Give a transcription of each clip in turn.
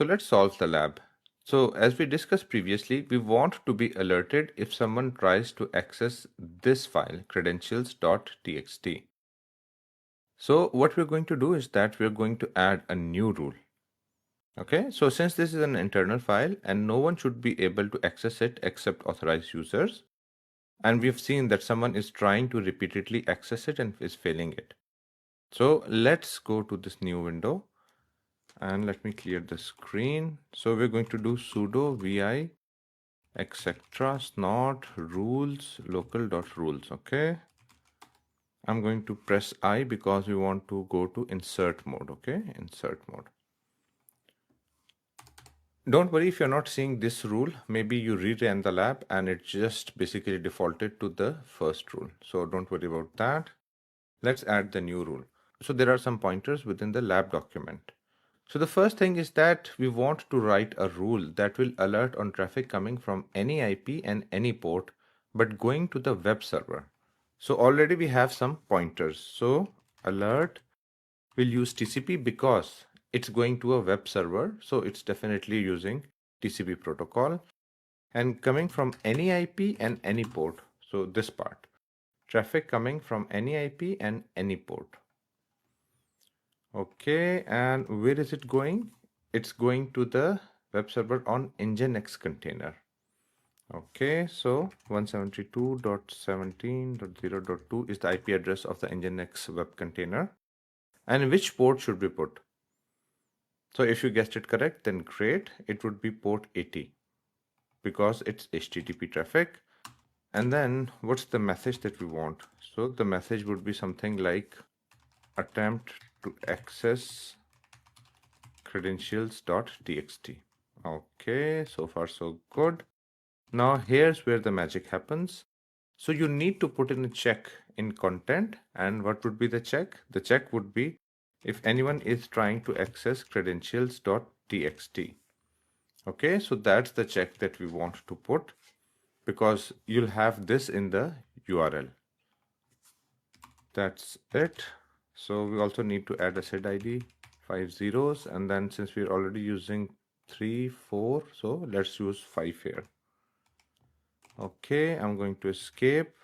So let's solve the lab. So as we discussed previously, we want to be alerted if someone tries to access this file, credentials.txt. So what we're going to do is that we're going to add a new rule. Okay, so since this is an internal file and no one should be able to access it except authorized users, and we've seen that someone is trying to repeatedly access it and is failing it. So let's go to this new window and let me clear the screen. So we're going to do sudo vi etc snort rules local.rules. Okay, I'm going to press I because we want to go to insert mode. Okay, insert mode. Don't worry if you're not seeing this rule. Maybe you reran the lab and it just basically defaulted to the first rule. So don't worry about that. Let's add the new rule. So there are some pointers within the lab document. So the first thing is that we want to write a rule that will alert on traffic coming from any IP and any port, but going to the web server. So already we have some pointers. So alert will use TCP because it's going to a web server. So it's definitely using TCP protocol and coming from any IP and any port. So this part, traffic coming from any IP and any port. Okay, and where is it going? It's going to the web server on Nginx container. Okay, so 172.17.0.2 is the IP address of the Nginx web container. And which port should we put? So if you guessed it correct, then great. It would be port 80 because it's HTTP traffic. And then what's the message that we want? So the message would be something like attempt to access credentials.txt. Okay, so far so good. Now here's where the magic happens. So you need to put in a check in content, and what would be the check? The check would be if anyone is trying to access credentials.txt. Okay, so that's the check that we want to put because you'll have this in the URL. That's it. So we also need to add a SID ID 5 zeros, and then since we're already using 3 4, so let's use 5 here. Okay, I'm going to escape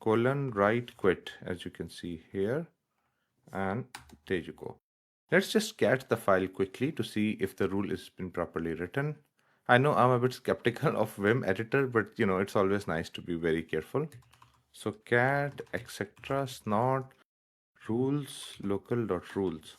colon write quit, as you can see here, and there you go. Let's just cat the file quickly to see if the rule has been properly written. I know I'm a bit skeptical of Vim editor, but it's always nice to be very careful. So cat etc snort rules local.rules.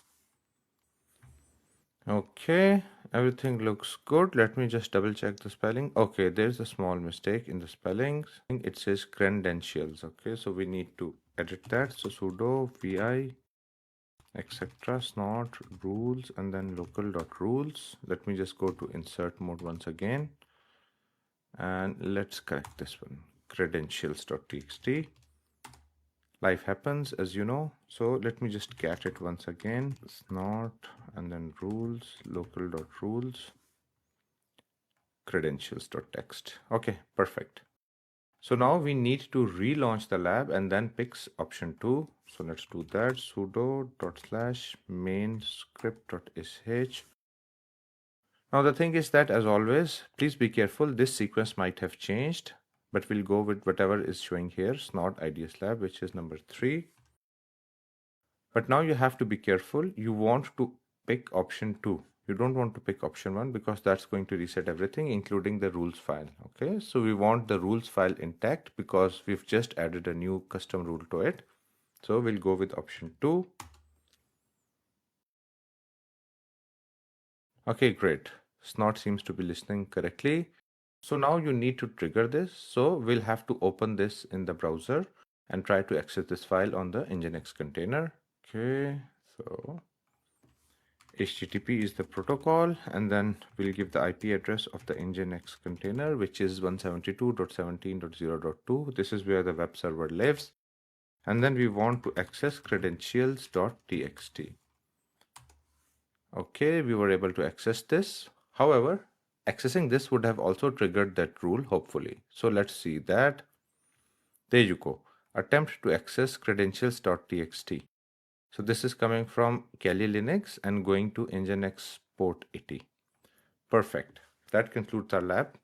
Okay, everything looks good. Let me just double check the spelling. Okay, there's a small mistake in the spellings. It says credentials. Okay, so we need to edit that. So sudo vi etc snort rules and then local.rules. Let me just go to insert mode once again. And let's correct this one. Credentials.txt. Life happens, as you know. So let me just cat it once again. Snort and then rules, local.rules, credentials.txt. Okay, perfect. So now we need to relaunch the lab and then picks option 2. So let's do that. sudo/main script.sh. Now the thing is that, as always, please be careful. This sequence might have changed, but we'll go with whatever is showing here, Snort IDS lab, which is number 3. But now you have to be careful. You want to pick option 2. You don't want to pick option 1 because that's going to reset everything, including the rules file. Okay, so we want the rules file intact because we've just added a new custom rule to it. So we'll go with option 2. Okay, great. Snort seems to be listening correctly. So now you need to trigger this. So we'll have to open this in the browser and try to access this file on the Nginx container. Okay, so HTTP is the protocol, and then we'll give the IP address of the Nginx container, which is 172.17.0.2. This is where the web server lives. And then we want to access credentials.txt. Okay, we were able to access this. However, accessing this would have also triggered that rule, hopefully. So let's see that. There you go. Attempt to access credentials.txt. So this is coming from Kali Linux and going to Nginx port 80. Perfect. That concludes our lab.